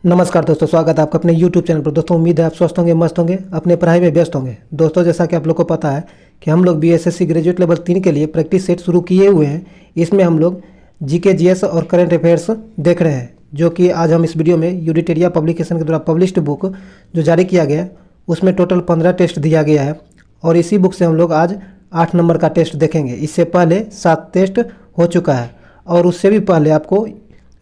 नमस्कार दोस्तों, स्वागत है आपका अपने YouTube चैनल पर। दोस्तों उम्मीद है आप स्वस्थ होंगे, मस्त होंगे, अपने पढ़ाई में व्यस्त होंगे। दोस्तों जैसा कि आप लोग को पता है कि हम लोग BSSC ग्रेजुएट लेवल 3 के लिए प्रैक्टिस सेट शुरू किए हुए हैं। इसमें हम लोग GK GS और करंट अफेयर्स देख रहे हैं, जो कि आज हम इस वीडियो में यूडिटेरिया पब्लिकेशन के द्वारा पब्लिश्ड बुक जो जारी किया गया है उसमें टोटल 15 टेस्ट दिया गया है और इसी बुक से हम लोग आज 8 नंबर का टेस्ट देखेंगे। इससे पहले 7 टेस्ट हो चुका है और उससे भी पहले आपको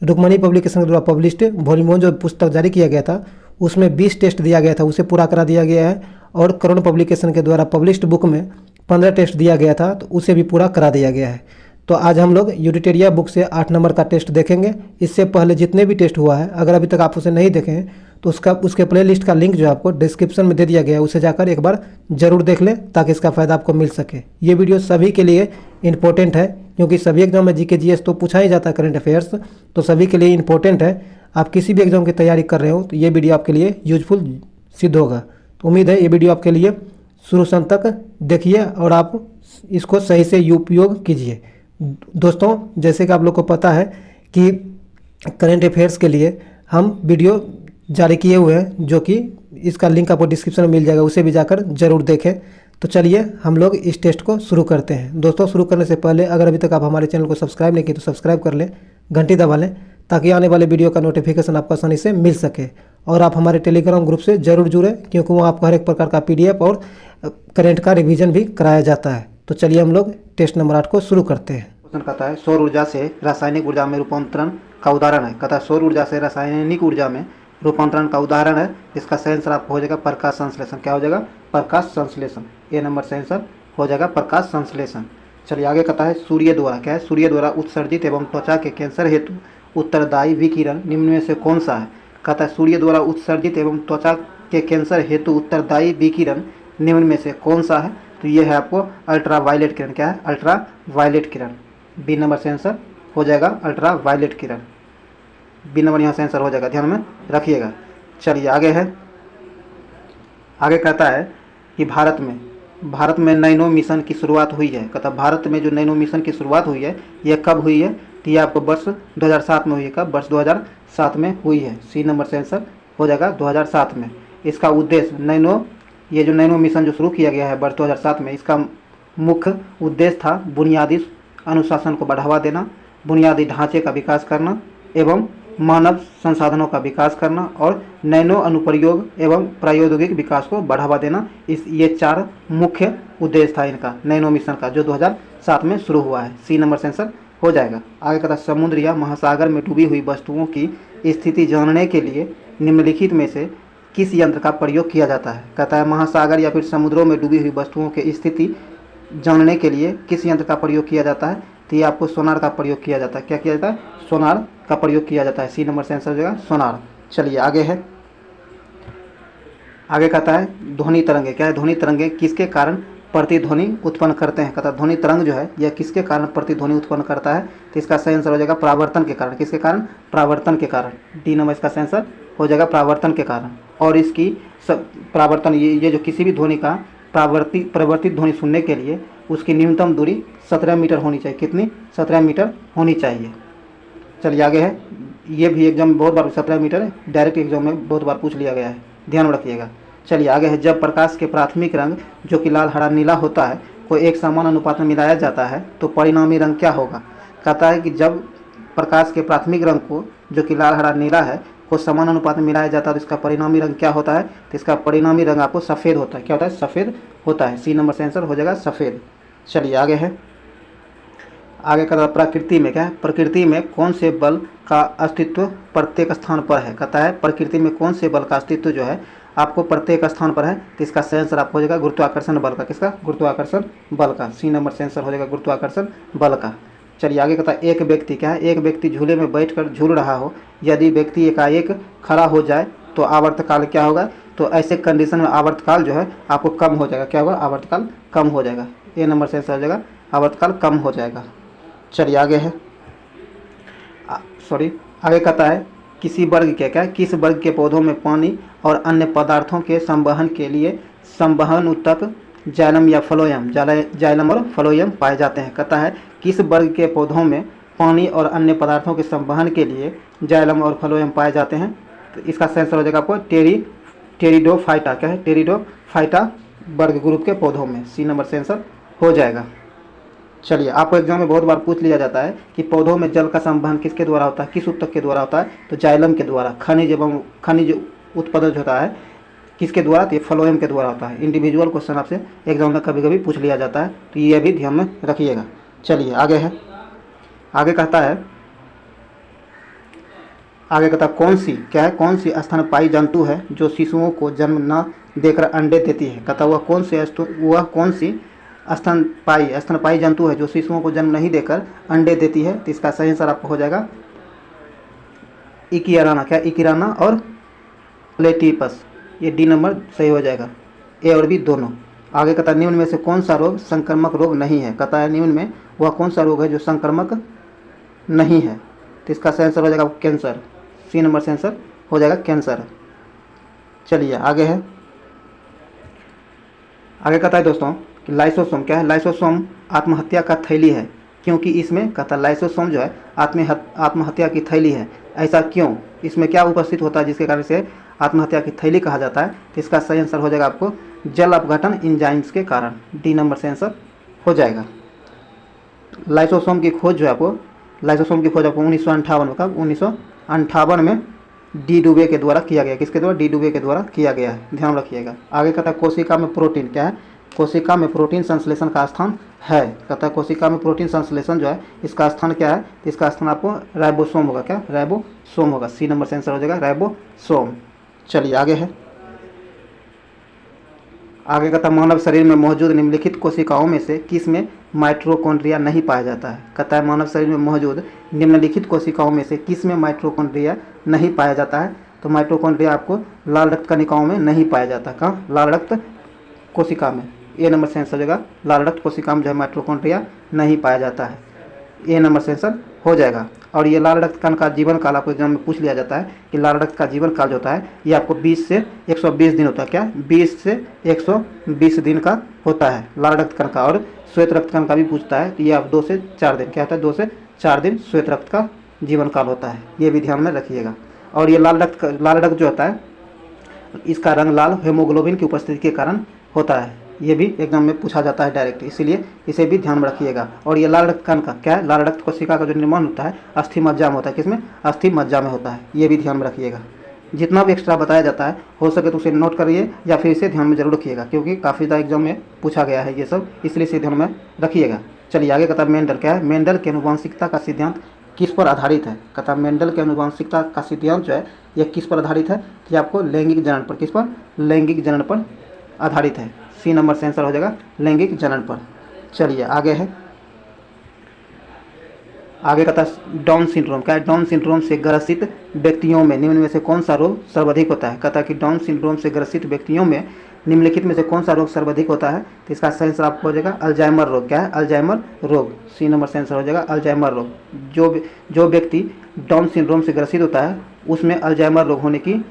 रुक्मणी पब्लिकेशन के द्वारा पब्लिश्ड वॉल्यूम 1 जो पुस्तक जारी किया गया था उसमें 20 टेस्ट दिया गया था, उसे पूरा करा दिया गया है। और करुण पब्लिकेशन के द्वारा पब्लिश्ड बुक में 15 टेस्ट दिया गया था, तो उसे भी पूरा करा दिया गया है। तो आज हम लोग यूडिटेरिया बुक से 8 नंबर का टेस्ट देखेंगे। इससे पहले जितने भी टेस्ट हुआ है, अगर अभी तक आप उसे नहीं देखे हैं तो उसके प्ले लिस्ट का लिंक जो आपको डिस्क्रिप्शन में दे दिया गया है, उसे जाकर एक बार जरूर देख लें ताकि इसका फ़ायदा आपको मिल सके। ये वीडियो सभी के लिए इम्पोर्टेंट है क्योंकि सभी एग्जाम में GK GS तो पूछा ही जाता है, करंट अफेयर्स तो सभी के लिए इम्पोर्टेंट है। आप किसी भी एग्जाम की तैयारी कर रहे हो तो ये वीडियो आपके लिए यूजफुल सिद्ध होगा। तो उम्मीद है ये वीडियो आपके लिए शुरू से अंत तक देखिए और आप इसको सही से उपयोग कीजिए। दोस्तों जैसे कि आप लोग को पता है कि करंट अफेयर्स के लिए हम वीडियो जारी किए हुए हैं, जो कि इसका लिंक आपको डिस्क्रिप्शन में मिल जाएगा, उसे भी जाकर जरूर देखें। तो चलिए हम लोग इस टेस्ट को शुरू करते हैं। दोस्तों शुरू करने से पहले अगर अभी तक आप हमारे चैनल को सब्सक्राइब नहीं किए तो सब्सक्राइब कर लें, घंटी दबा लें ताकि आने वाले वीडियो का नोटिफिकेशन आपको आसानी से मिल सके। और आप हमारे टेलीग्राम ग्रुप से जरूर जुड़ें क्योंकि वहाँ आपको हर एक प्रकार का PDF और करेंट का रिवीजन भी कराया जाता है। तो चलिए हम लोग टेस्ट नंबर 8 को शुरू करते हैं। क्वेश्चन कहता है सौर ऊर्जा से रासायनिक ऊर्जा में रूपांतरण का उदाहरण है। कहता है सौर ऊर्जा से रासायनिक ऊर्जा में रूपांतरण का उदाहरण है। इसका सही आंसर आपको हो जाएगा प्रकाश संश्लेषण। क्या हो जाएगा? प्रकाश संश्लेषण। ए नंबर सही आंसर हो जाएगा प्रकाश संश्लेषण। चलिए आगे कहता है सूर्य द्वारा, क्या है? सूर्य द्वारा उत्सर्जित एवं त्वचा के कैंसर हेतु उत्तरदायी विकिरण निम्न में से कौन सा है? कहता है सूर्य द्वारा उत्सर्जित एवं त्वचा के कैंसर हेतु उत्तरदायी विकिरण निम्न में से कौन सा है? तो ये है आपको अल्ट्रा वायलेट किरण। क्या है? अल्ट्रा वायलेट किरण। बी नंबर से आंसर हो जाएगा अल्ट्रा वायलेट किरण। बी नंबर यहाँ से आंसर हो जाएगा, ध्यान में रखिएगा। चलिए आगे है, आगे कहता है कि भारत में नैनो मिशन की शुरुआत हुई है। कहता है भारत में जो नैनो मिशन की शुरुआत हुई है यह कब हुई है? तो ये आपको वर्ष 2007 में हुई है। कब? वर्ष 2007 में हुई है। सी नंबर से आंसर हो जाएगा 2007 में। इसका उद्देश्य ये जो नैनो मिशन जो शुरू किया गया है वर्ष 2007 में, इसका मुख्य उद्देश्य था बुनियादी अनुशासन को बढ़ावा देना, बुनियादी ढांचे का विकास करना एवं मानव संसाधनों का विकास करना और नैनो अनुप्रयोग एवं प्रायोगिक विकास को बढ़ावा देना। ये 4 मुख्य उद्देश्य था इनका, नैनो मिशन का, जो 2007 में शुरू हुआ है। सी नंबर से आंसर हो जाएगा। आगे कहता है समुद्र या महासागर में डूबी हुई वस्तुओं की स्थिति जानने के लिए निम्नलिखित में से किस यंत्र का प्रयोग किया जाता है? कहता है महासागर या फिर समुद्रों में डूबी हुई वस्तुओं की स्थिति जानने के लिए किस यंत्र का प्रयोग किया जाता है? तो ये आपको सोनार का प्रयोग किया जाता है। क्या किया जाता है? सोनार का प्रयोग किया जाता है। सी नंबर से आंसर हो जाएगा सोनार। चलिए आगे है, आगे कहता है ध्वनि तरंगे। क्या है? ध्वनि तरंगे किसके कारण प्रतिध्वनि उत्पन्न करते हैं? कहता है ध्वनि तरंग जो है यह किसके कारण प्रतिध्वनि उत्पन्न करता है? तो इसका सही आंसर हो जाएगा प्रावर्तन के कारण। किसके कारण? प्रावर्तन के कारण। डी नंबर इसका सही आंसर हो जाएगा प्रावर्तन के कारण। और इसकी प्रावर्तन ये जो किसी भी ध्वनि का प्रवर्तित ध्वनि सुनने के लिए उसकी न्यूनतम दूरी 17 मीटर होनी चाहिए। कितनी? 17 मीटर होनी चाहिए। चलिए आगे है, ये भी एग्जाम में बहुत बार 17 मीटर डायरेक्ट एग्जाम में बहुत बार पूछ लिया गया है, ध्यान में रखिएगा। चलिए आगे है, जब प्रकाश के प्राथमिक रंग जो कि लाल हरा नीला होता है को एक समान अनुपात में मिलाया जाता है तो परिणामी रंग क्या होगा? कहता है कि जब प्रकाश के प्राथमिक रंग को जो कि लाल हरा नीला है को समान अनुपात में मिलाया जाता है तो इसका परिणामी रंग क्या होता है? तो इसका परिणामी रंग आपको सफ़ेद होता है। क्या होता है? सफ़ेद होता है। सी नंबर से आंसर हो जाएगा सफ़ेद। चलिए आगे है, आगे कहता है प्रकृति में, क्या है? प्रकृति में कौन से बल का अस्तित्व प्रत्येक स्थान पर है? कहता है प्रकृति में कौन से बल का अस्तित्व जो है आपको प्रत्येक स्थान पर है? तो इसका सही आंसर आपको हो जाएगा गुरुत्वाकर्षण बल का। किसका? गुरुत्वाकर्षण बल का। सी नंबर से आंसर हो जाएगा गुरुत्वाकर्षण बल का। चलिए आगे कहता है एक व्यक्ति, क्या है? एक व्यक्ति झूले में बैठकर झूल रहा हो, यदि व्यक्ति एकाएक खड़ा हो जाए तो आवर्तकाल क्या होगा? तो ऐसे कंडीशन में आवर्तकाल जो है आपको कम हो जाएगा। क्या होगा? आवर्तकाल कम हो जाएगा। ए नंबर से आंसर हो जाएगा आवर्तकाल कम हो जाएगा। चलिए आगे है, आगे कहता है किसी वर्ग के, क्या है? किस वर्ग के पौधों में पानी और अन्य पदार्थों के संवहन के लिए संवहन उत्तक जाइलम या फ्लोएम, जाइलम और फ्लोएम पाए जाते हैं? कहता है किस वर्ग के पौधों में पानी और अन्य पदार्थों के संवहन के लिए जाइलम और फ्लोएम पाए जाते हैं? तो इसका सही आंसर हो जाएगा आपको टेरिडोफाइटा। क्या है? टेरिडोफाइटा वर्ग ग्रुप के पौधों में। सी नंबर से आंसर हो जाएगा। चलिए, आपको एग्जाम में बहुत बार पूछ लिया जाता है कि पौधों में जल का संवहन किसके द्वारा होता है, किस ऊतक के द्वारा होता है? तो जाइलम के द्वारा। खनिज उत्पादन होता है किसके द्वारा? तो ये फ्लोएम के द्वारा होता है। इंडिविजुअल क्वेश्चन आपसे एग्जाम में कभी कभी पूछ लिया जाता है, तो ये भी ध्यान में रखिएगा। चलिए आगे है, आगे कहता है कौन सी स्तनपायी जंतु है जो शिशुओं को जन्म न देकर अंडे देती है? कहता वह कौन सी स्तनपायी जंतु है जो शिशुओं को जन्म नहीं देकर अंडे देती है? तो इसका सही आंसर आपको हो जाएगा इकियाराना। क्या? इकिराना और प्लेटिपस। ये डी नंबर सही हो जाएगा, ए और बी दोनों। आगे कहता है निम्न में से कौन सा रोग संक्रामक रोग नहीं है? कहता है निम्न में वह कौन सा रोग है जो संक्रामक नहीं है? तो इसका सही आंसर हो जाएगा कैंसर। सी नंबर से आंसर हो जाएगा कैंसर। चलिए आगे है, आगे कहता है दोस्तों कि लाइसोसोम। क्या है? लाइसोसोम आत्महत्या का थैली है, क्योंकि इसमें कहता है लाइसोसोम जो है आत्महत्या की थैली है। ऐसा क्यों? इसमें क्या उपस्थित होता है जिसके कारण से आत्महत्या की थैली कहा जाता है? तो इसका सही आंसर हो जाएगा आपको जल अपघटन एंजाइम्स के कारण। डी नंबर से आंसर हो जाएगा। लाइसोसोम की खोज जो है आपको 1958 में डी डुबे के द्वारा किया गया। किसके द्वारा? डी डुबे के द्वारा किया गया है, ध्यान रखिएगा। आगे कहता है कोशिका में प्रोटीन। क्या है? कोशिका में प्रोटीन संश्लेषण का स्थान है। कहता है कोशिका में प्रोटीन संश्लेषण जो है इसका स्थान क्या है? इसका स्थान आपको राइबोसोम होगा। क्या? राइबोसोम होगा। सी नंबर से आंसर हो जाएगा राइबोसोम। चलिए आगे है, आगे कहता है मानव शरीर में मौजूद निम्नलिखित कोशिकाओं में से किस में माइटोकॉन्ड्रिया नहीं पाया जाता है? कहता है मानव शरीर में मौजूद निम्नलिखित कोशिकाओं में से किस में माइटोकॉन्ड्रिया नहीं पाया जाता है? तो माइटोकॉन्ड्रिया आपको लाल रक्त कणिकाओं में नहीं पाया जाता। कहाँ? लाल रक्त कोशिका में। ए नंबर से आंसर हो जाएगा लाल रक्त कोशिका में जो है माइटोकॉन्ड्रिया नहीं पाया जाता है। ए नंबर से आंसर हो जाएगा। और ये लाल रक्त कण का जीवन काल आपको एग्जाम में पूछ लिया जाता है कि लाल रक्त का जीवन काल जो होता है ये आपको 20 से 120 दिन होता है। क्या? 20 से 120 दिन का होता है लाल रक्त कण का। और श्वेत रक्त कण का भी पूछता है तो ये आप 2 से 4 दिन। क्या होता है? 2 से 4 दिन श्वेत रक्त का जीवन काल होता है, ये भी ध्यान में रखिएगा। और ये लाल रक्त जो होता है इसका रंग लाल हेमोग्लोबिन की उपस्थिति के कारण होता है। ये भी एग्जाम में पूछा जाता है डायरेक्ट, इसीलिए इसे भी ध्यान में रखिएगा। और ये लाल रक्त कण का क्या है? लाल रक्त कोशिका का जो निर्माण होता है अस्थि मज्जा में होता है। किसमें? अस्थि मज्जा में होता है, ये भी ध्यान में रखिएगा। जितना भी एक्स्ट्रा बताया जाता है हो सके तो उसे नोट करिए या फिर इसे ध्यान में जरूर रखिएगा, क्योंकि काफ़ी ज़्यादा एग्जाम में पूछा गया है ये सब, इसलिए इसे ध्यान में रखिएगा। चलिए आगे कहता है मेंडल। क्या है? मेंडल के आनुवंशिकता का सिद्धांत किस पर आधारित है? कहता है मेंडल के आनुवंशिकता का सिद्धांत जो है यह किस पर आधारित है? कि आपको लैंगिक जनन पर। किस पर? लैंगिक जनन पर आधारित है। सी नंबर से आंसर हो जाएगा लैंगिक जनन पर। चलिए आगे है, आगे कहता है डाउन सिंड्रोम। क्या है? डाउन सिंड्रोम से ग्रसित व्यक्तियों में निम्न में से कौन सा रोग सर्वाधिक होता है? कहता है कि डाउन सिंड्रोम से ग्रसित व्यक्तियों में निम्नलिखित में से कौन सा रोग सर्वाधिक होता है? तो इसका सही आंसर आपको हो जाएगा अल्जाइमर रोग। क्या है? अल्जाइमर रोग। सी नंबर से आंसर हो जाएगा अल्जाइमर रोग। जो व्यक्ति डाउन सिंड्रोम से ग्रसित होता है उसमें अल्जाइमर रोग होने की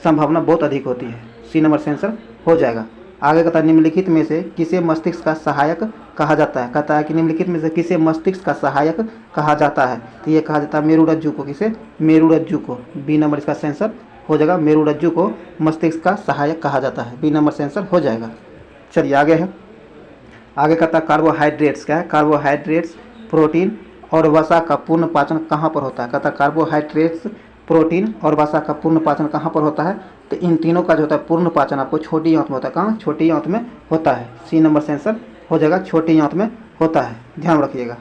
संभावना बहुत अधिक होती है। सी नंबर से आंसर हो जाएगा। आगे कहता है निम्नलिखित में से किसे मस्तिष्क का सहायक कहा जाता है? कहता है कि निम्नलिखित में से किसे मस्तिष्क का सहायक कहा जाता है? तो ये कहा जाता है मेरुरज्जु को। किसे? मेरुरज्जु को। बी नंबर इसका आंसर हो जाएगा मेरुरज्जु को मस्तिष्क का सहायक कहा जाता है। बी नंबर से आंसर हो जाएगा। चलिए आगे है, आगे कहता है कार्बोहाइड्रेट्स। क्या है? कार्बोहाइड्रेट्स, प्रोटीन और वसा का पूर्ण पाचन कहाँ पर होता है? कहता है कार्बोहाइड्रेट्स, प्रोटीन और वसा का पूर्ण पाचन कहाँ पर होता है? तो इन तीनों का जो होता है पूर्ण पाचन आपको छोटी आंत में होता है। कहाँ? छोटी आंत में होता है। सी नंबर से आंसर हो जाएगा छोटी आंत में होता है, ध्यान रखिएगा।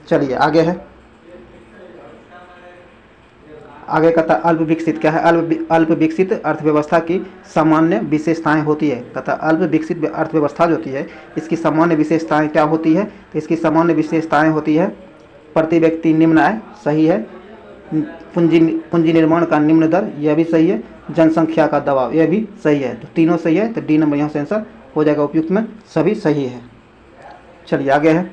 चलिए आगे है, आगे कहता है अल्प विकसित। क्या है? अल्प विकसित अर्थव्यवस्था की सामान्य विशेषताएं होती है। कहता है अल्प विकसित अर्थव्यवस्था जो होती है इसकी सामान्य विशेषताएं क्या होती है? तो इसकी सामान्य विशेषताएं होती है प्रति व्यक्ति निम्न आय, सही है। पूंजी निर्माण का निम्न दर, यह भी सही है। जनसंख्या का दबाव, यह भी सही है। तो तीनों सही है, तो डी नंबर यहाँ से आंसर हो जाएगा उपयुक्त में, सभी सही है। चलिए आगे है,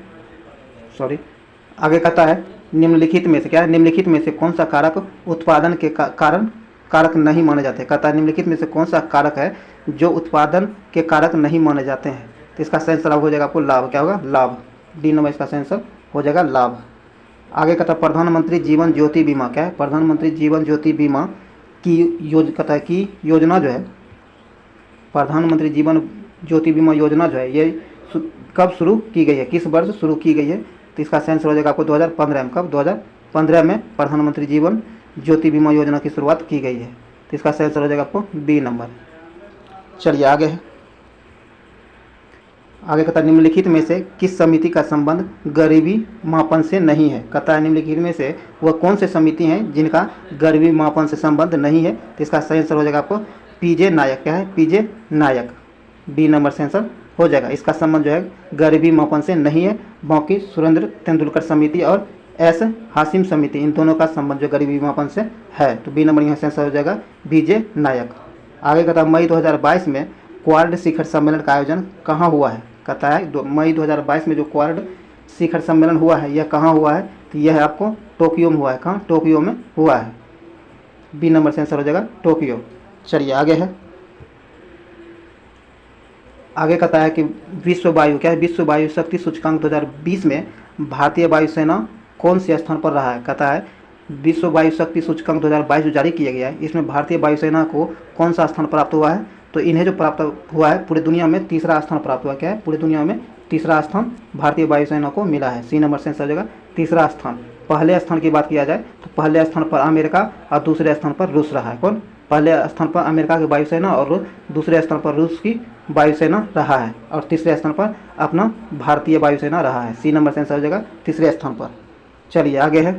आगे कहता है निम्नलिखित में से। क्या है? निम्नलिखित में से कौन सा कारक उत्पादन के कारक नहीं माने जाते? कहता है निम्नलिखित में से कौन सा कारक है जो उत्पादन के कारक नहीं माने जाते हैं? तो इसका सही आंसर हो जाएगा आपको लाभ। क्या होगा? लाभ। डी नंबर इसका सही आंसर हो जाएगा लाभ। आगे कहता है प्रधानमंत्री जीवन ज्योति बीमा। क्या है? प्रधानमंत्री जीवन ज्योति बीमा कहता है कि योजना जो है प्रधानमंत्री जीवन ज्योति बीमा योजना जो है ये कब शुरू की गई है, किस वर्ष शुरू की गई है। तो इसका आंसर हो जाएगा आपको 2015 में। कब? 2015 में प्रधानमंत्री जीवन ज्योति बीमा योजना की शुरुआत की गई है। तो इसका आंसर हो जाएगा आपको बी नंबर। चलिए आगे है। आगे कहता है निम्नलिखित में से किस समिति का संबंध गरीबी मापन से नहीं है। कहता है निम्नलिखित में से वह कौन से समिति हैं जिनका गरीबी मापन से संबंध नहीं है। तो इसका सही आंसर हो जाएगा आपको पीजे नायक। क्या है? पीजे नायक। बी नंबर से आंसर हो जाएगा। इसका संबंध जो है गरीबी मापन से नहीं है, बाकी सुरेंद्र तेंदुलकर समिति और एस हासिम समिति, इन दोनों का संबंध जो गरीबी मापन से है। तो बी नंबर यहाँ से आंसर हो जाएगा बीजे नायक। आगे कहता है मई 2022 में क्वाड शिखर सम्मेलन का आयोजन कहाँ हुआ है। कहता है मई 2022 में जो क्वाड शिखर सम्मेलन हुआ है यह कहाँ हुआ है। तो यह आपको टोक्यो में हुआ है। कहाँ? टोक्यो में हुआ है। बी नंबर से आंसर हो जाएगा टोक्यो। चलिए आगे है। आगे कहता है कि विश्व वायु क्या है? विश्व वायु शक्ति सूचकांक 2020 में भारतीय वायुसेना कौन से स्थान पर रहा है। कहता है विश्व वायु शक्ति सूचकांक 2022 जो जारी किया गया है इसमें भारतीय वायुसेना को कौन सा स्थान प्राप्त हुआ है। तो इन्हें जो प्राप्त हुआ है पूरी दुनिया में तीसरा स्थान प्राप्त हुआ। क्या है? पूरी दुनिया में तीसरा स्थान भारतीय वायुसेना को मिला है। सी नंबर से आंसर हो जाएगा तीसरा स्थान। पहले स्थान की बात किया जाए तो पहले स्थान पर अमेरिका और दूसरे स्थान पर रूस रहा है। कौन? पहले स्थान पर अमेरिका की वायुसेना और दूसरे स्थान पर रूस की वायुसेना रहा है और तीसरे स्थान पर अपना भारतीय वायुसेना रहा है। सी नंबर से आंसर हो जाएगा तीसरे स्थान पर। चलिए आगे है।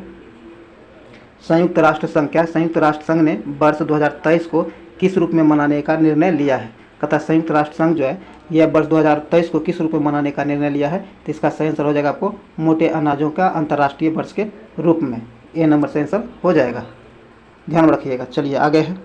संयुक्त राष्ट्र संघ क्या है? संयुक्त राष्ट्र संघ ने वर्ष 2023 को किस रूप में मनाने का निर्णय लिया है। कहता है संयुक्त राष्ट्र संघ जो है यह वर्ष 2023 को किस रूप में मनाने का निर्णय लिया है। तो इसका सही आंसर हो जाएगा आपको मोटे अनाजों का अंतर्राष्ट्रीय वर्ष के रूप में। ए नंबर से आंसर हो जाएगा, ध्यान रखिएगा। चलिए आगे है।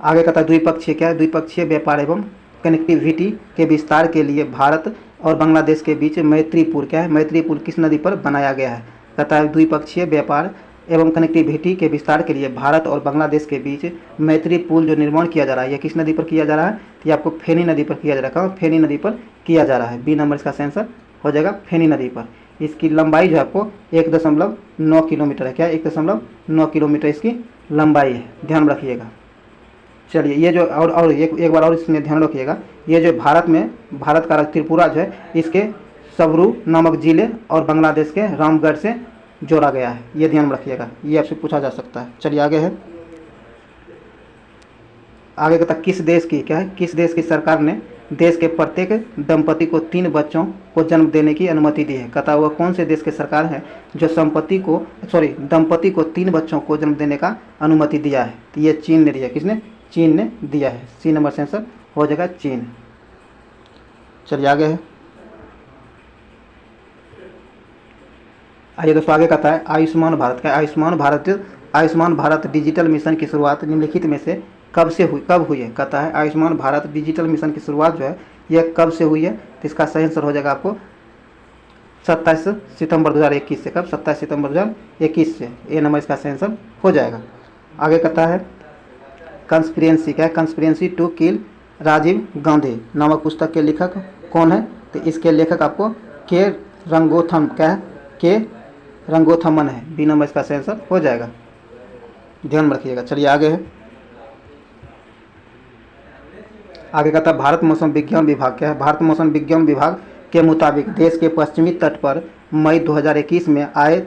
आगे कहता है द्विपक्षीय क्या है? द्विपक्षीय व्यापार एवं कनेक्टिविटी के विस्तार के लिए भारत और बांग्लादेश के बीच मैत्री पुल क्या है? मैत्री पुल किस नदी पर बनाया गया है। कहता है द्विपक्षीय व्यापार एवं कनेक्टिविटी के विस्तार के लिए भारत और बांग्लादेश के बीच मैत्री पुल जो निर्माण किया जा रहा है यह किस नदी पर किया जा रहा है। तो ये आपको फेनी नदी पर किया जा रहा है। कहाँ? फेनी नदी पर किया जा रहा है। बी नंबर इसका आंसर हो जाएगा फेनी नदी पर। इसकी लंबाई जो है आपको 1.9 किलोमीटर है। क्या? 1.9 किलोमीटर इसकी लंबाई है, ध्यान रखिएगा। चलिए ये जो और एक बार और इसमें ध्यान रखिएगा, ये जो भारत का त्रिपुरा जो है इसके सबरू नामक जिले और बांग्लादेश के रामगढ़ से जोड़ा गया है। ये ध्यान रखिएगा, ये आपसे पूछा जा सकता है। चलिए आगे है। आगे कहता किस देश की क्या है? किस देश की सरकार ने देश के प्रत्येक दंपति को 3 बच्चों को जन्म देने की अनुमति दी है। कहता वह कौन से देश के सरकार है जो दंपति को 3 बच्चों को जन्म देने का अनुमति दिया है। तो ये चीन ने दिया। किसने? चीन ने दिया है। सी नंबर से आंसर हो जाएगा चीन। चलिए आगे है। आइए दोस्तों आगे कहता है आयुष्मान भारत का। आयुष्मान भारत डिजिटल मिशन की शुरुआत निम्नलिखित में से कब हुई है। कहता है आयुष्मान भारत डिजिटल मिशन की शुरुआत जो है यह कब से हुई है। तो इसका सही आंसर हो जाएगा आपको 27 सितंबर 2021 से। कब? 27 सितंबर 2021 से। ए नंबर इसका सही आंसर हो जाएगा। आगे कहता है कंस्पिरेंसी क्या है? कंस्पिरेंसी टू किल राजीव गांधी नामक पुस्तक के लेखक कौन है। तो इसके लेखक आपको के रंगोथम क्या है? के रंगोथमन है। बी नंबर इसका सही आंसर हो जाएगा, ध्यान रखिएगा। चलिए आगे है। आगे कहता है भारत मौसम विज्ञान विभाग क्या है? भारत मौसम विज्ञान विभाग के मुताबिक देश के पश्चिमी तट पर मई 2021 में आए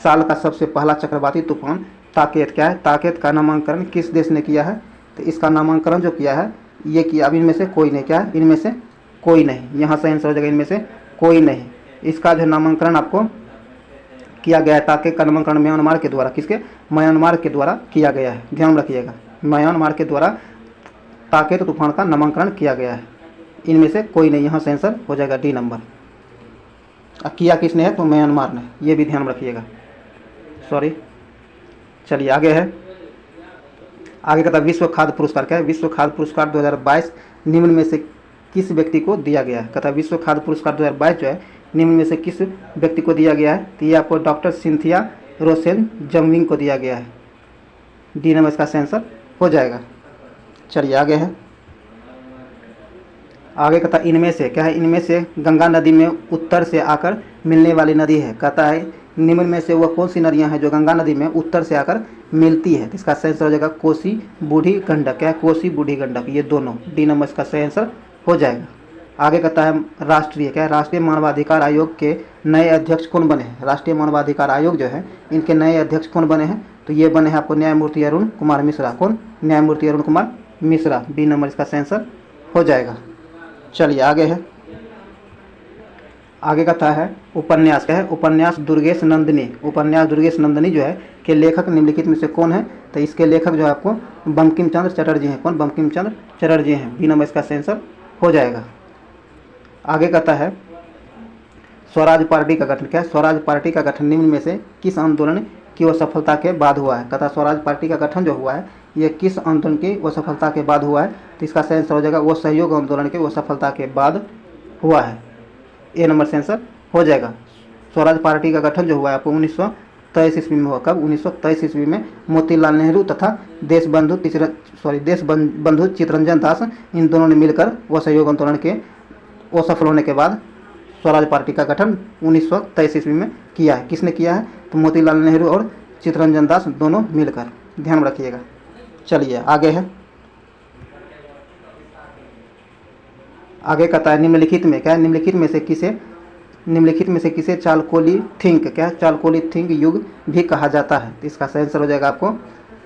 साल का सबसे पहला चक्रवाती तूफान ताकेत क्या है? ताकेत का नामांकन किस देश ने किया है। तो इसका नामांकन जो किया है ये किया अब इनमें से कोई नहीं। क्या है? इनमें से कोई नहीं। यहाँ से आंसर हो जाएगा इनमें से कोई नहीं। इसका जो नामांकन आपको किया गया है ताकेत का नामांकन म्यांमार के द्वारा, किसके? म्यांमार के द्वारा किया गया है, ध्यान रखिएगा। म्यांमार के द्वारा ताकेत तूफान का नामांकन किया गया है। इनमें से कोई नहीं। यहाँ से आंसर हो जाएगा डी नंबर। किया किसने है? तो म्यांमार ने। ये भी ध्यान रखिएगा, सॉरी। चलिए आगे है। आगे कहता है विश्व खाद्य पुरस्कार क्या है? विश्व खाद्य पुरस्कार 2022 निम्न में से किस व्यक्ति को दिया गया है। कहता है विश्व खाद्य पुरस्कार 2022 जो है निम्न में से किस व्यक्ति को दिया गया है। तो ये आपको डॉक्टर सिंथिया रोसेन जमविंग को दिया गया है। डी नंबर इसका आंसर हो जाएगा। चलिए आगे है। आगे कहता है इनमें से क्या है? इनमें से गंगा नदी में उत्तर से आकर मिलने वाली नदी है। कहता है निम्न में से वह कौन सी नदियाँ हैं जो गंगा नदी में उत्तर से आकर मिलती है? इसका सही आंसर हो जाएगा कोसी बूढ़ी गंडक। क्या है? कोसी बूढ़ी गंडक, ये दोनों। डी नंबर इसका सही आंसर हो जाएगा। आगे कहता है राष्ट्रीय, क्या है? राष्ट्रीय मानवाधिकार आयोग के नए अध्यक्ष कौन बने हैं? राष्ट्रीय मानवाधिकार आयोग जो है इनके नए अध्यक्ष कौन बने हैं? तो ये बने हैं आपको न्यायमूर्ति अरुण कुमार मिश्रा। कौन? न्यायमूर्ति अरुण कुमार मिश्रा। बी नंबर इसका सही आंसर हो जाएगा। चलिए आगे है, आगे कहता है उपन्यास। क्या है? उपन्यास दुर्गेश नंदिनी। उपन्यास दुर्गेश नंदिनी जो है के लेखक निम्नलिखित में से कौन है? तो इसके लेखक जो है आपको बंकिम चंद्र चटर्जी हैं। कौन? बंकिम चंद्र चटर्जी हैं। बी नंबर इसका सही आंसर हो जाएगा। आगे कहता है स्वराज पार्टी का गठन। क्या है? स्वराज पार्टी का गठन निम्न में से किस आंदोलन की वो सफलता के बाद हुआ है? कहता है स्वराज पार्टी का गठन जो हुआ है ये किस आंदोलन की वो सफलता के बाद हुआ है? तो इसका सही आंसर हो जाएगा वो सहयोग आंदोलन के वो सफलता के बाद हुआ है। ए नंबर से आंसर हो जाएगा। स्वराज पार्टी का गठन जो हुआ है आपको 1923 ईस्वी में हुआ। कब? 1923 ईस्वी में मोतीलाल नेहरू तथा देशबंधु चित्तरंजन दास इन दोनों ने मिलकर वो सहयोग आंदोलन के वो सफल होने के बाद स्वराज पार्टी का गठन 1923 ईस्वी में किया है। किसने किया है? तो मोतीलाल नेहरू और चित्तरंजन दास दोनों मिलकर, ध्यान रखिएगा। चलिए आगे है, आगे कहता है निम्नलिखित में, क्या है? निम्नलिखित में से किसे चालकोलिथिक, क्या है? चालकोलिथिक युग भी कहा जाता है। तो इसका सही आंसर हो जाएगा आपको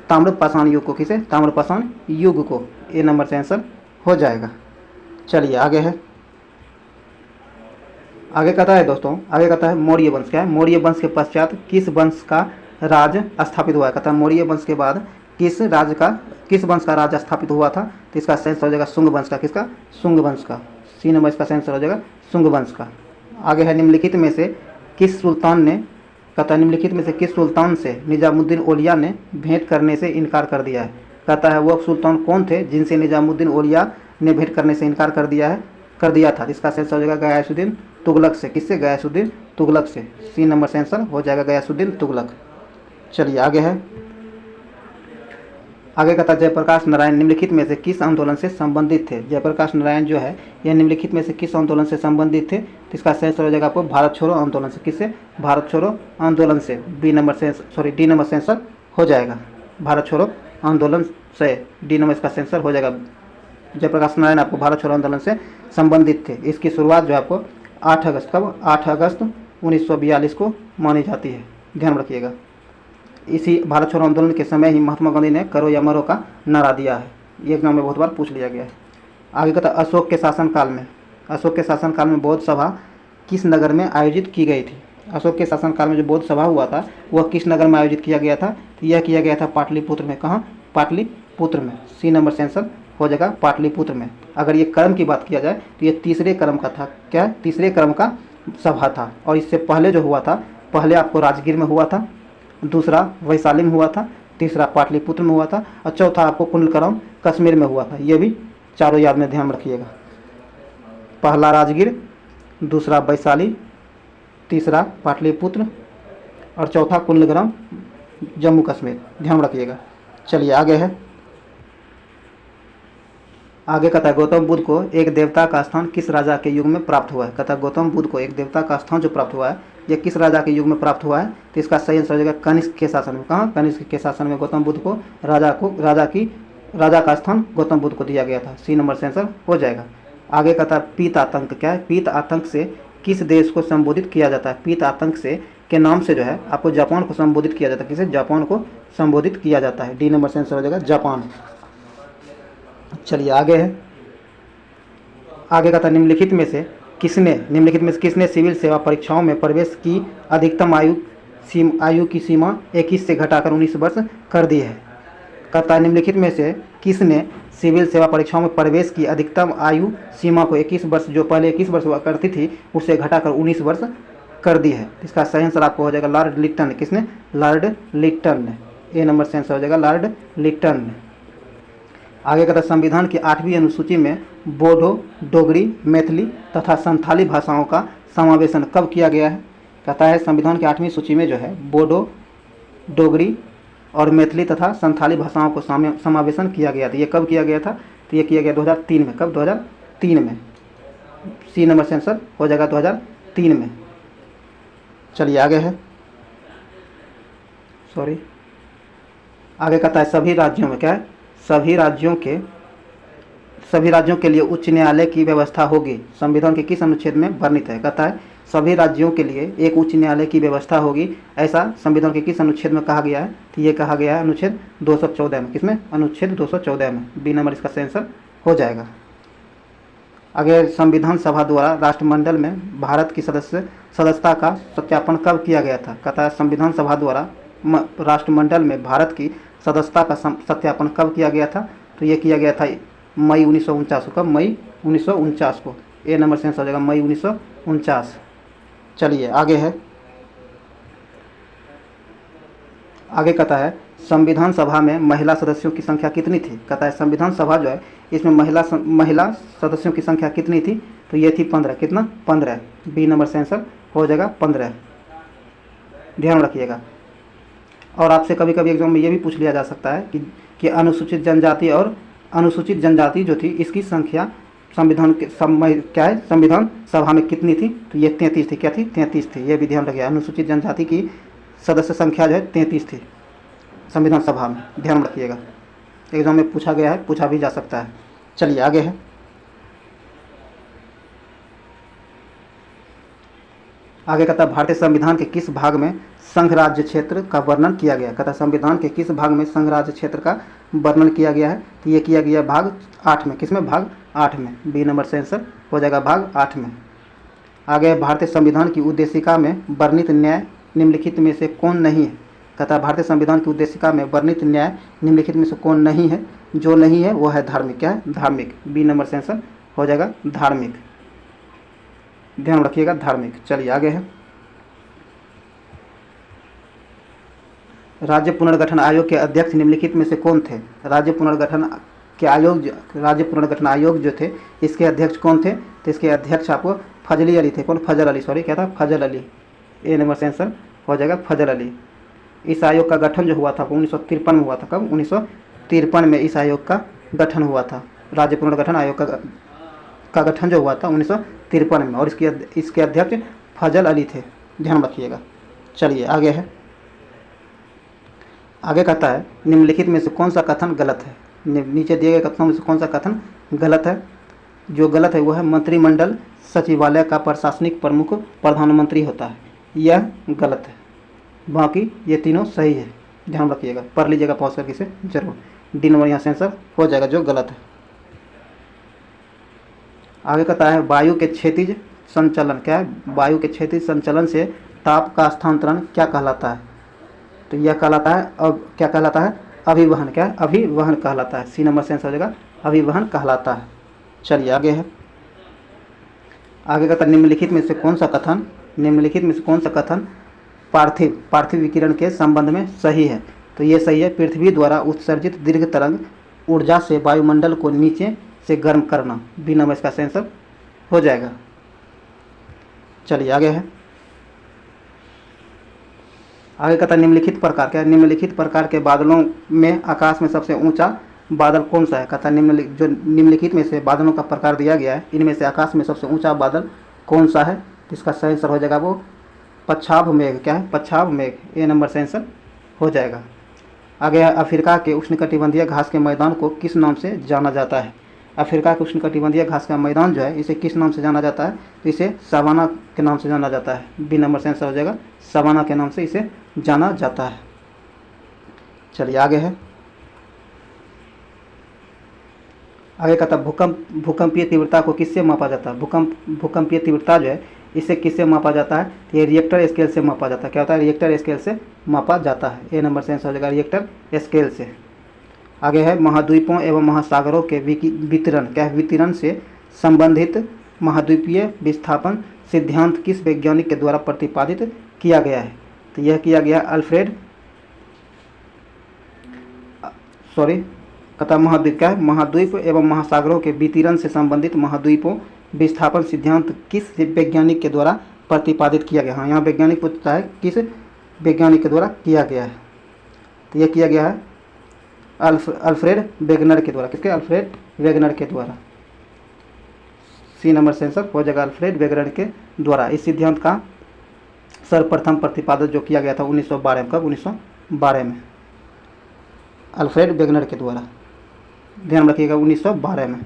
ताम्रपाषाण युग को। किसे? ताम्रपाषाण युग को। ए नंबर से आंसर हो जाएगा। चलिए आगे है, आगे कहता है दोस्तों, आगे कहता है मौर्य वंश। क्या है? मौर्य वंश के पश्चात किस वंश का राज स्थापित हुआ है? कहता है मौर्य वंश के बाद किस वंश का राज स्थापित हुआ था? तो इसका सही आंसर हो जाएगा शुंग वंश का। किसका? शुंग वंश का। सी नंबर इसका सही आंसर हो जाएगा शुंग वंश का। आगे है निम्नलिखित में से किस सुल्तान ने, कहता है निम्नलिखित में से किस सुल्तान से निजामुद्दीन औलिया ने भेंट करने से इनकार कर दिया है? कहता है वह सुल्तान कौन थे जिनसे निजामुद्दीन औलिया ने भेंट करने से इनकार कर दिया था? इसका सही आंसर हो जाएगा गयासुद्दीन तुगलक से। किससे? गयासुद्दीन तुगलक से। सी नंबर से आंसर हो जाएगा गयासुद्दीन तुगलक। चलिए आगे है, आगे कहता है जयप्रकाश नारायण निम्नलिखित में से किस आंदोलन से संबंधित थे? जयप्रकाश नारायण जो है यह निम्नलिखित में से किस आंदोलन से संबंधित थे? तो इसका सही आंसर हो जाएगा आपको भारत छोड़ो आंदोलन से। किससे? भारत छोड़ो आंदोलन से। डी नंबर से आंसर हो जाएगा भारत छोड़ो आंदोलन से। डी नंबर इसका आंसर हो जाएगा। जयप्रकाश नारायण आपको भारत छोड़ो आंदोलन से संबंधित थे। इसकी शुरुआत जो आपको 8 अगस्त, कब? 8 अगस्त 1942 को मानी जाती है, ध्यान रखिएगा। इसी भारत छोड़ो आंदोलन के समय ही महात्मा गांधी ने करो या मरो का नारा दिया है। ये एग्जाम में बहुत बार पूछ लिया गया है। आगे कहता है अशोक के शासनकाल में बौद्ध सभा किस नगर में आयोजित की गई थी? अशोक के शासनकाल में जो बौद्ध सभा हुआ था वह किस नगर में आयोजित किया गया था? तो यह किया गया था पाटलिपुत्र में। कहाँ? पाटलिपुत्र में। सी नंबर से आंसर हो जाएगा पाटलिपुत्र में। अगर ये क्रम की बात किया जाए तो ये तीसरे क्रम का था। क्या? तीसरे क्रम का सभा था। और इससे पहले जो हुआ था, पहले आपको राजगीर में हुआ था, दूसरा वैशाली में हुआ था, तीसरा पाटलिपुत्र में हुआ था और चौथा आपको कुंडलकरम कश्मीर में हुआ था। ये भी चारों याद में ध्यान रखिएगा। पहला राजगीर, दूसरा वैशाली, तीसरा पाटलिपुत्र और चौथा कुंडलकरम जम्मू कश्मीर, ध्यान रखिएगा। चलिए आगे है, आगे कहता है गौतम बुद्ध को एक देवता का स्थान किस राजा के युग में प्राप्त हुआ है? कहता है गौतम बुद्ध को एक देवता का स्थान जो प्राप्त हुआ है ये किस राजा के युग में प्राप्त हुआ है? तो इसका सही आंसर हो जाएगा कनिष्क के शासन में। कहाँ? कनिष्क के शासन में गौतम बुद्ध को राजा का स्थान गौतम बुद्ध को दिया गया था। सी नंबर से आंसर हो जाएगा। आगे कहता है पीत आतंक। क्या है? पीत आतंक से किस देश को संबोधित किया जाता है? पीत आतंक से के नाम से जो है आपको जापान को संबोधित किया जाता है। किसे? जापान को संबोधित किया जाता है। डी नंबर से आंसर हो जाएगा जापान। चलिए आगे है, आगे कहता है निम्नलिखित में से किसने सिविल सेवा परीक्षाओं में प्रवेश की अधिकतम आयु की सीमा 21 से घटाकर 19 वर्ष कर दी है? कहता है निम्नलिखित में से किसने सिविल सेवा परीक्षाओं में प्रवेश की अधिकतम आयु सीमा को 21 वर्ष, जो पहले 21 वर्ष हुआ करती थी, उसे घटाकर 19 वर्ष कर दी है? इसका सही आंसर आपको हो जाएगा लॉर्ड लिट्टन। किसने? लॉर्ड लिट्टन ने। ए नंबर से आंसर हो जाएगा लॉर्ड लिट्टन ने। आगे कहता है संविधान की 8वीं अनुसूची में बोडो, डोगरी, मैथिली तथा संथाली भाषाओं का समावेशन कब किया गया है? कहता है संविधान की 8वीं सूची में जो है बोडो, डोगरी और मैथिली तथा संथाली भाषाओं को समावेशन किया गया था। ये कब किया गया था? तो ये किया गया 2003 में। कब? 2003 में। सी नंबर से आंसर हो जाएगा 2003 में। चलिए आगे है, सॉरी, आगे कहता है सभी राज्यों में क्या है, सभी राज्यों के लिए उच्च न्यायालय की व्यवस्था होगी। संविधान के किस अनुच्छेद में वर्णित है? कहता है सभी राज्यों के लिए एक उच्च न्यायालय की व्यवस्था होगी, ऐसा संविधान के किस अनुच्छेद में कहा गया है? तो ये कहा गया है अनुच्छेद 214 में। किसमें? अनुच्छेद 214 में। बी नंबर इसका आंसर हो जाएगा। आगे, संविधान सभा द्वारा राष्ट्रमंडल में भारत की सदस्यता का सत्यापन कब किया गया था? कहता है संविधान सभा द्वारा राष्ट्रमंडल में भारत की सदस्यता का सत्यापन कब किया गया था? तो ये किया गया था मई 1949 को। कब? मई 1949 को। ए नंबर से आंसर हो जाएगा मई 1949। चलिए आगे है, आगे कहता है संविधान सभा में महिला सदस्यों की संख्या कितनी थी? कहता है संविधान सभा जो है इसमें महिला सदस्यों की संख्या कितनी थी? तो ये थी 15। कितना? 15। बी नंबर से आंसर हो जाएगा 15। ध्यान रखिएगा। और आपसे कभी कभी एग्जाम में ये भी पूछ लिया जा सकता है कि अनुसूचित जनजाति और अनुसूचित जनजाति जो थी इसकी संख्या संविधान के क्या है, संविधान सभा में कितनी थी? तो ये 33 थी। क्या थी? 33 थी। ये भी ध्यान रखिए, अनुसूचित जनजाति की सदस्य संख्या जो है 33 थी संविधान सभा में। ध्यान रखिएगा, एग्जाम में पूछा गया है, पूछा भी जा सकता है। चलिए आगे है, आगे कहता है भारतीय संविधान के किस भाग में संघ राज्य क्षेत्र का वर्णन किया गया? कहता है संविधान के किस भाग में संघ राज्य क्षेत्र का वर्णन किया गया है? तो ये किया गया भाग 8 में। किसमें? भाग 8 में। बी नंबर से आंसर हो जाएगा भाग 8 में। आगे, भारतीय संविधान की उद्देशिका में वर्णित न्याय निम्नलिखित में से कौन नहीं है? कहता है भारतीय संविधान की उद्देशिका में वर्णित न्याय निम्नलिखित में से कौन नहीं है? जो नहीं है वो है धार्मिक। क्या है? धार्मिक। बी नंबर से आंसर हो जाएगा धार्मिक। ध्यान रखिएगा, धार्मिक। चलिए आगे है, राज्य पुनर्गठन आयोग के अध्यक्ष निम्नलिखित में से कौन थे? राज्य पुनर्गठन आयोग जो थे इसके अध्यक्ष कौन थे? तो इसके अध्यक्ष आपको फजली अली थे। कौन? फजल अली। सॉरी, क्या था? फजल अली। ए नंबर से आंसर हो जाएगा फजल अली। इस आयोग का गठन जो हुआ था 1953 में हुआ था। कब? 1953 में इस आयोग का गठन हुआ था। राज्य पुनर्गठन आयोग का गठन जो हुआ था 1953 में, और इसके अध्यक्ष फजल अली थे। ध्यान रखिएगा। चलिए आगे है, आगे कहता है निम्नलिखित में से कौन सा कथन गलत है? नीचे दिए गए कथनों में से कौन सा कथन गलत है? जो गलत है वो है मंत्रिमंडल सचिवालय का प्रशासनिक प्रमुख प्रधानमंत्री होता है। यह गलत है। बाकी ये तीनों सही है। ध्यान रखिएगा, पढ़ लीजिएगा पॉज करके इसे जरूर। डी नंबर यहाँ से आंसर हो जाएगा जो गलत है। आगे कहता है वायु के क्षैतिज संचलन। क्या है? वायु के क्षैतिज संचलन से ताप का स्थानांतरण क्या कहलाता है? तो यह कहलाता है, अब क्या कहलाता है? अभिवहन। क्या है? अभिवहन कहलाता है। सी नंबर से आंसर हो जाएगा अभिवहन कहलाता है। चलिए आगे है, आगे कहता है निम्नलिखित में से कौन सा कथन पार्थिव विकिरण के संबंध में सही है? तो ये सही है। पृथ्वी द्वारा उत्सर्जित दीर्घ तरंग ऊर्जा से वायुमंडल को नीचे से गर्म करना। बी नंबर इसका आंसर हो जाएगा। चलिए आगे है, आगे कहता है निम्नलिखित प्रकार। क्या? निम्नलिखित प्रकार के बादलों में आकाश में सबसे ऊंचा बादल कौन सा है? कहता है निम्नलिखित में से बादलों का प्रकार दिया गया है, इनमें से आकाश में सबसे ऊंचा बादल कौन सा है? इसका सही आंसर हो जाएगा वो पच्छाभ मेघ। क्या है? पच्छाभ मेघ। ए नंबर से आंसर हो जाएगा। आगे है अफ्रीका के उष्णकटिबंधीय घास के मैदान को किस नाम से जाना जाता है? अफ्रीका के उष्णकटिबंधीय घास का मैदान जो है इसे किस नाम से जाना जाता है? तो इसे सवाना के नाम से जाना जाता है। बी नंबर से आंसर हो जाएगा सवाना के नाम से इसे जाना जाता है। चलिए आगे है, आगे कहता भूकंपीय तीव्रता को किससे मापा जाता है? भूकंपीय तीव्रता जो है इसे किससे मापा जाता है? ये रिएक्टर स्केल से मापा जाता है। क्या होता है? रिएक्टर स्केल से मापा जाता है। ए नंबर से आंसर हो जाएगा रिएक्टर स्केल से। आगे है महाद्वीपों एवं महासागरों के वितरण। क्या है? वितरण से संबंधित महाद्वीपीय विस्थापन सिद्धांत किस वैज्ञानिक के द्वारा प्रतिपादित किया गया है? तो यह किया गया कहता महाद्वीप। क्या है? महाद्वीप एवं महासागरों के वितरण से संबंधित महाद्वीपों विस्थापन सिद्धांत किस वैज्ञानिक के द्वारा प्रतिपादित किया गया? हाँ, यहाँ वैज्ञानिक पूछता है किस वैज्ञानिक के द्वारा किया गया है? तो यह किया गया है अल्फ्रेड वेगनर के द्वारा। किसके? अल्फ्रेड वेगनर के द्वारा। सी नंबर से आंसर हो जाएगा अल्फ्रेड वेगनर के द्वारा। इस सिद्धांत का सर्वप्रथम प्रतिपादन जो किया गया था 1912 में। कब? 1912 में, अल्फ्रेड वेगनर के द्वारा, ध्यान रखिएगा 1912 में।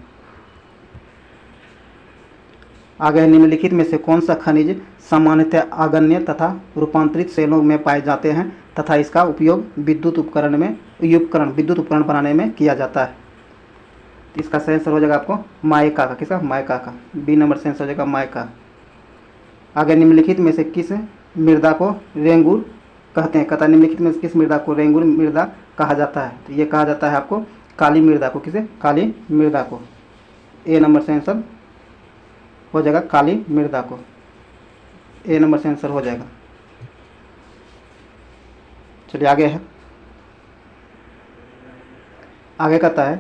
आगे निम्नलिखित में से कौन सा खनिज सामान्यतः आगन्य तथा रूपांतरित सेलों में पाए जाते हैं तथा इसका उपयोग विद्युत उपकरण बनाने में किया जाता है? इसका सही आंसर हो जाएगा आपको माइका का। किसका? माइका का। बी नंबर से आंसर हो जाएगा माइका। आगे निम्नलिखित में से किस मृदा को रेंगुर कहते हैं? कहता है निम्नलिखित में से किस मृदा को रेंगुर मृदा कहा जाता है? तो ये कहा जाता है आपको काली मृदा को। किसे? काली मृदा को। ए नंबर से आंसर हो जाएगा काली मृदा को। ए नंबर से आंसर हो जाएगा। चलिए आगे है। आगे कहता है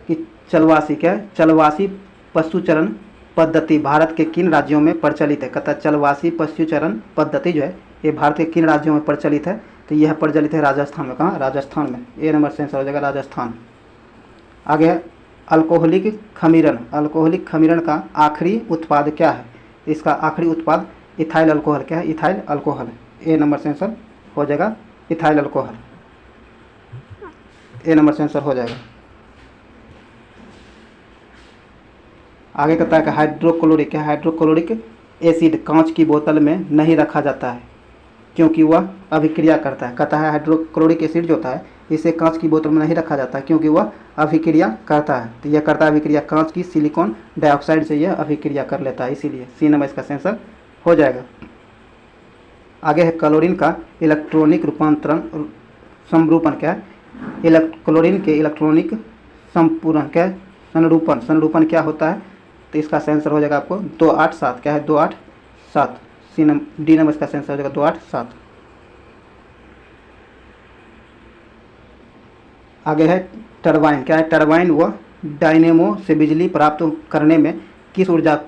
कि चलवासी क्या है? चलवासी पशुचरण पद्धति भारत के किन राज्यों में प्रचलित है? कहता है चलवासी पशुचरण पद्धति जो है ये भारत के किन राज्यों में प्रचलित है? तो यह प्रचलित है राजस्थान में। कहाँ? राजस्थान में। ए नंबर से आंसर हो जाएगा राजस्थान। आगे है अल्कोहलिक खमीरन। अल्कोहलिक खमीरन का आखिरी उत्पाद क्या है? इसका आखिरी उत्पाद इथाइल अल्कोहल क्या है? Ethyl alcohol. ए नंबर से आंसर हो जाएगा इथाइल अल्कोहल। ए नंबर से आंसर हो जाएगा। आगे कहता है कि हाइड्रोक्लोरिक है। हाइड्रोक्लोरिक एसिड कांच की बोतल में नहीं रखा जाता है क्योंकि वह अभिक्रिया करता है। कहता है हाइड्रोक्लोरिक एसिड जो होता है इसे कांच की बोतल में नहीं रखा जाता है क्योंकि वह अभिक्रिया करता है। तो यह करता है अभिक्रिया कांच की सिलिकॉन डाइऑक्साइड से यह अभिक्रिया कर लेता है, इसीलिए सी नंबर इसका आंसर हो जाएगा। आगे है क्लोरीन का इलेक्ट्रॉनिक रूपांतरण समरूपण क्या है? क्लोरीन के इलेक्ट्रॉनिक संपूरण क्या है? संरूपण क्या होता है? तो इसका आंसर हो जाएगा आपको 287। क्या है? 287। डी नंबर इसका आंसर हो जाएगा 287। आगे है टरबाइन। क्या है? टरबाइन व डायनेमो से बिजली प्राप्त करने में किस ऊर्जा,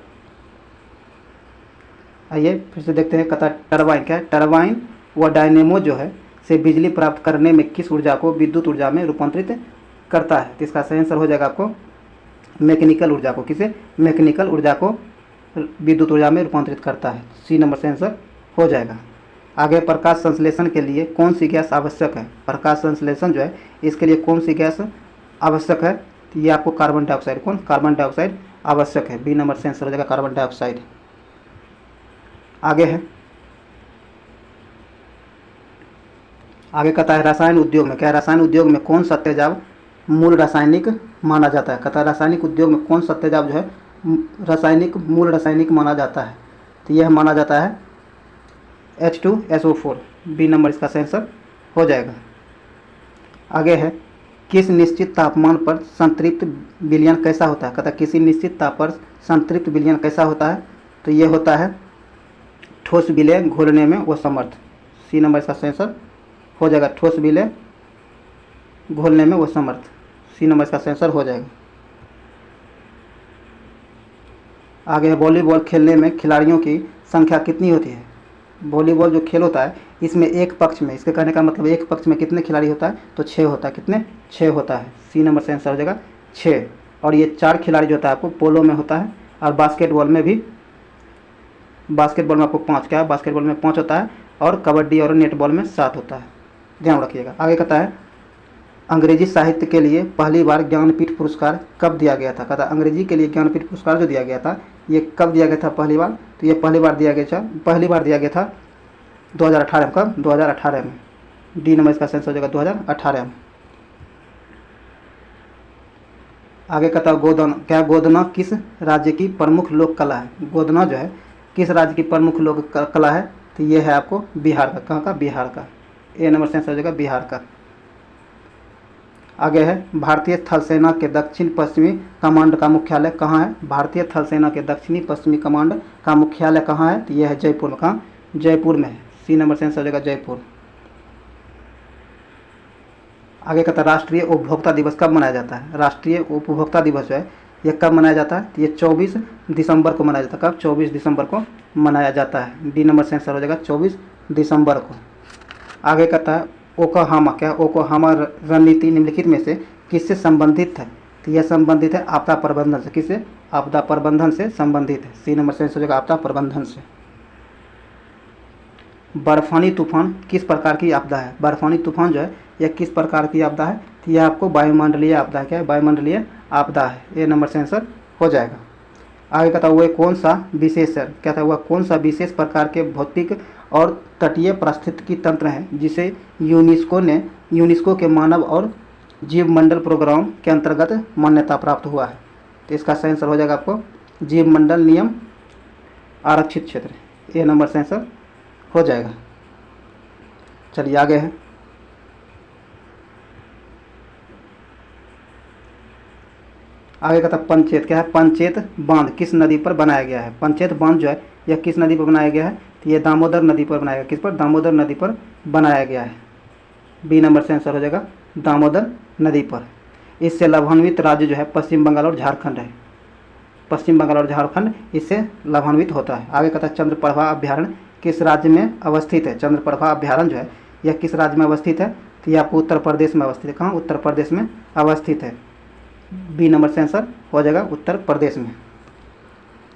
आइए फिर से देखते हैं। कहता टरबाइन क्या है? टरबाइन व डायनेमो जो है से बिजली प्राप्त करने में किस ऊर्जा को विद्युत ऊर्जा में रूपांतरित करता है? तो इसका सही आंसर हो जाएगा आपको मैकेनिकल ऊर्जा को। किसे? मैकेनिकल ऊर्जा को विद्युत ऊर्जा में रूपांतरित करता है। सी नंबर से आंसर हो जाएगा। आगे प्रकाश संश्लेषण के लिए कौन सी गैस आवश्यक है? प्रकाश संश्लेषण जो है इसके लिए कौन सी गैस आवश्यक है? तो ये आपको कार्बन डाइऑक्साइड। कौन? कार्बन डाइऑक्साइड आवश्यक है। बी नंबर से आंसर हो जाएगा कार्बन डाइऑक्साइड। आगे है। आगे कहता है रासायन उद्योग में क्या? रासायन उद्योग में कौन सा तेजाब मूल रासायनिक माना जाता है? कहता है रासायनिक उद्योग में कौन सा तेजाब जो है मूल रासायनिक माना जाता है? तो यह माना जाता है H2SO4। बी नंबर इसका आंसर हो जाएगा। आगे है किस निश्चित तापमान पर संतृप्त विलयन कैसा होता है? कहता है किसी निश्चित ताप पर संतृप्त विलयन कैसा होता है? तो यह होता है ठोस विलय घोलने में वो समर्थ। सी नंबर इसका आंसर हो जाएगा ठोस विलय घोलने में वो समर्थ। सी नंबर इसका आंसर हो जाएगा। आगे है वॉलीबॉल खेलने में खिलाड़ियों की संख्या कितनी होती है? वॉलीबॉल जो खेल होता है इसमें एक पक्ष में, इसके कहने का मतलब एक पक्ष में कितने खिलाड़ी होता है? तो 6 होता है। कितने? 6 होता है। सी नंबर से आंसर हो जाएगा 6। और ये 4 खिलाड़ी जो होता है आपको पोलो में होता है और बास्केटबॉल में भी। बास्केटबॉल में आपको 5 क्या है? बास्केटबॉल में 5 होता है और कबड्डी और नेटबॉल में 7 होता है। ध्यान रखिएगा। आगे कहता है अंग्रेजी साहित्य के लिए पहली बार ज्ञानपीठ पुरस्कार कब दिया गया था? कहता है अंग्रेजी के लिए ज्ञानपीठ पुरस्कार जो दिया गया था ये कब दिया गया था पहली बार? तो ये पहली बार दिया गया था 2018 में। कब? 2018 में। डी नंबर इसका आंसर हो जाएगा 2018 में। आगे कहता है गोदना। क्या गोदना किस राज्य की प्रमुख लोक कला है? गोदना जो है किस राज्य की प्रमुख लोक कला है? तो ये है आपको बिहार का। कहाँ का? बिहार का। ए नंबर से आंसर हो जाएगा बिहार का। आगे है भारतीय थल सेना के दक्षिण पश्चिमी कमांड का मुख्यालय कहाँ है? भारतीय थल सेना के दक्षिणी पश्चिमी कमांड का मुख्यालय कहाँ है? तो यह है जयपुर में। कहाँ? जयपुर में है। सी नंबर से आंसर हो जाएगा जयपुर। आगे कहता है राष्ट्रीय उपभोक्ता दिवस कब मनाया जाता है? राष्ट्रीय उपभोक्ता दिवस जो है यह कब मनाया जाता है? तो ये 24 दिसंबर को मनाया जाता है। कब? 24 दिसंबर को मनाया जाता है। डी नंबर से आंसर हो जाएगा 24 दिसंबर को। आगे कहता है ओक्लाहोमा। क्या? ओक्लाहोमा रणनीति निम्नलिखित में से किससे संबंधित है? तो यह संबंधित है आपदा प्रबंधन से। किससे? आपदा प्रबंधन से संबंधित है। सी नंबर से आंसर हो जाएगा आपदा प्रबंधन से। बर्फानी तूफान किस प्रकार की आपदा है? बर्फानी तूफान जो है यह किस प्रकार की आपदा है? तो यह आपको वायुमंडलीय आपदा है। क्या है? वायुमंडलीय आपदा है। ए नंबर से आंसर हो जाएगा। आगे कहता हुआ कौन सा विशेष है? कहता हुआ कौन सा विशेष प्रकार के भौतिक और तटीय पारिस्थितिकी तंत्र है जिसे यूनेस्को के मानव और जीव मंडल प्रोग्राम के अंतर्गत मान्यता प्राप्त हुआ है? तो इसका सही आंसर हो जाएगा आपको जीव मंडल नियम आरक्षित क्षेत्र। ए नंबर से आंसर हो जाएगा। चलिए आगे है। आगे का था पंचेत। क्या है? पंचेत बांध किस नदी पर बनाया गया है? पंचेत बांध जो है यह किस नदी पर बनाया गया है? तो ये दामोदर नदी पर बनाया गया। किस पर? दामोदर नदी पर बनाया गया है। बी नंबर से आंसर हो जाएगा दामोदर नदी पर। इससे लाभान्वित राज्य जो है पश्चिम बंगाल और झारखंड है। पश्चिम बंगाल और झारखंड इससे लाभान्वित होता है। आगे कहता है चंद्रप्रभा अभ्यारण्य किस राज्य में अवस्थित है? चंद्रप्रभा अभ्यारण्य जो है यह किस राज्य में अवस्थित है? तो यह आपको उत्तर प्रदेश में अवस्थित है। कहाँ? उत्तर प्रदेश में अवस्थित है। बी नंबर से आंसर हो जाएगा उत्तर प्रदेश में।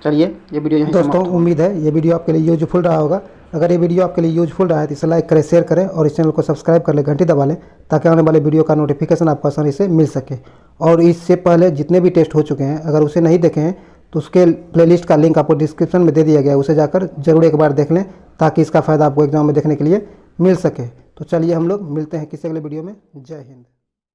चलिए ये वीडियो यहीं दोस्तों उम्मीद है ये वीडियो आपके लिए यूजफुल रहा होगा। अगर ये वीडियो आपके लिए यूजफुल रहा है तो इसे लाइक करें, शेयर करें और इस चैनल को सब्सक्राइब कर लें, घंटी दबा लें ताकि आने वाले वीडियो का नोटिफिकेशन आपको आसानी से मिल सके। और इससे पहले जितने भी टेस्ट हो चुके हैं अगर उसे नहीं देखे हैं तो उसके प्लेलिस्ट का लिंक आपको डिस्क्रिप्शन में दे दिया गया है, उसे जाकर जरूर एक बार देख लें ताकि इसका फ़ायदा आपको एग्जाम में देखने के लिए मिल सके। तो चलिए हम लोग मिलते हैं किसी अगले वीडियो में। जय हिंद।